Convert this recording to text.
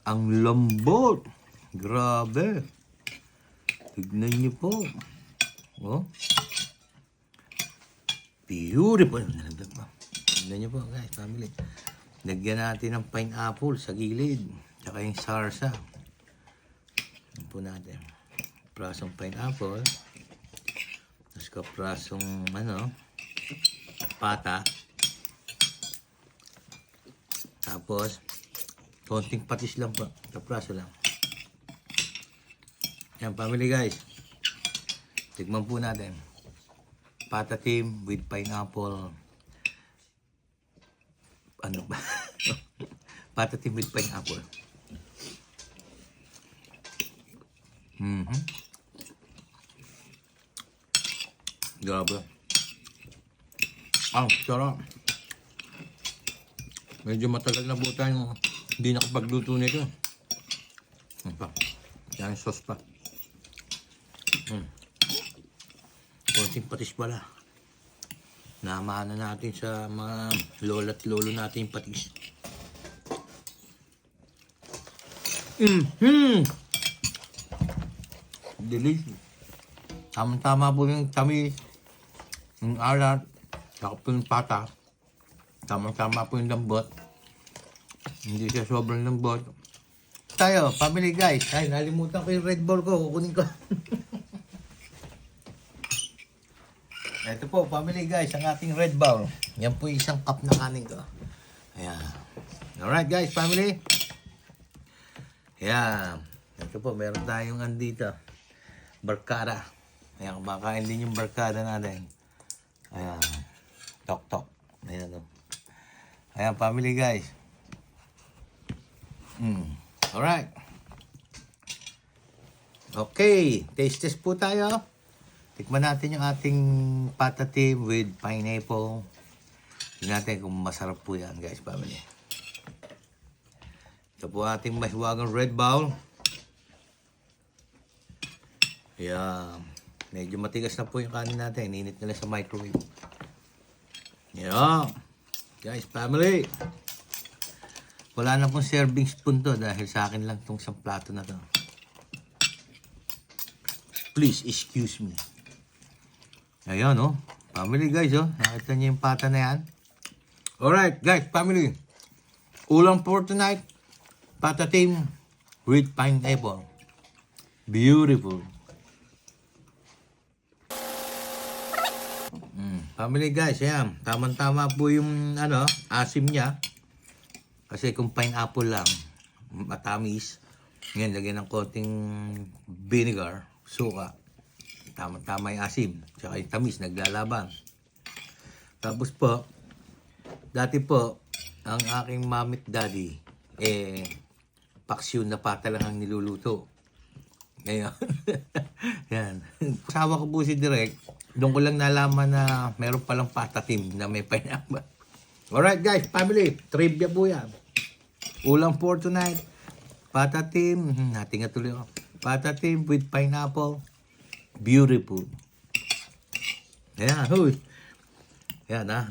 Ang lambot. Grabe. Tignan niyo po. Oh. Beautiful. Tignan niyo po guys, family. Lagyan natin ng pineapple sa gilid. Tsaka yung sarsa. Yan po natin. Prasong pineapple. Tapos kaprasong pata. Tapos konting patis lang po. Kapraso lang. Yan, family guys. Tikman po natin. Patatim with pineapple. Ano ba? Patatim with pineapple. Grabe. Ang sarap. Medyo matagal na po tayo hindi nakapagluto nito. Yan sauce pa. Konting patis pala. Namahan na natin sa mga lola't lolo natin yung patis. Delicious. Tama-tama po yung tamis, yung alat, saka po yung pata. Tama-tama po yung lambot. Hindi siya sobrang lambot. Tayo, family guys. Ay, nalimutan ko yung Red Bull ko. Kukunin ko. Ito po, family guys, ang ating Red Bull. Yan po yung isang cup na kanin ko. Ayan. Alright guys, family. Ayan. Ito po, meron tayong andito. Barkada. Ayan, kumakain din yung barkada natin. Ayan. Tok-tok. Ayan o. Ayan, family guys. Alright. Okay. Taste test po tayo. Tikman natin yung ating patatim with pineapple. Tignan natin kung masarap po yan, guys, family. Ito po ating mahiwagang Red Bull. Ayan. Medyo matigas na po yung kanin natin. Ininit nila sa microwave. Ayan. Guys, family. Wala na pong serving spoon to dahil sa akin lang tong isang plato na to. Please excuse me. Ayan, oh. Family, guys, oh. Nakita niyo yung pata na yan. Alright, guys, family. Ulam for tonight. Patatim with pineapple. Beautiful. Family, guys, ayan. Tama-tama po yung, asim niya. Kasi kung pineapple lang, matamis. Ngayon, lagyan ng konting vinegar, suka. Tama-tama yung asim. Tsaka yung tamis, naglalaban. Tapos po, dati po, ang aking mamit daddy, paksyon na pata lang ang niluluto. Ngayon, yan. Kasama ko po si Direk, doon ko lang nalaman na meron palang patatim na may pineapple. Alright guys, family, trivia po yan. Ulam for tonight, patatim, natin nga tuloy ako. Patatim with pineapple. Beautiful. Ayan, huy. Ayan ha.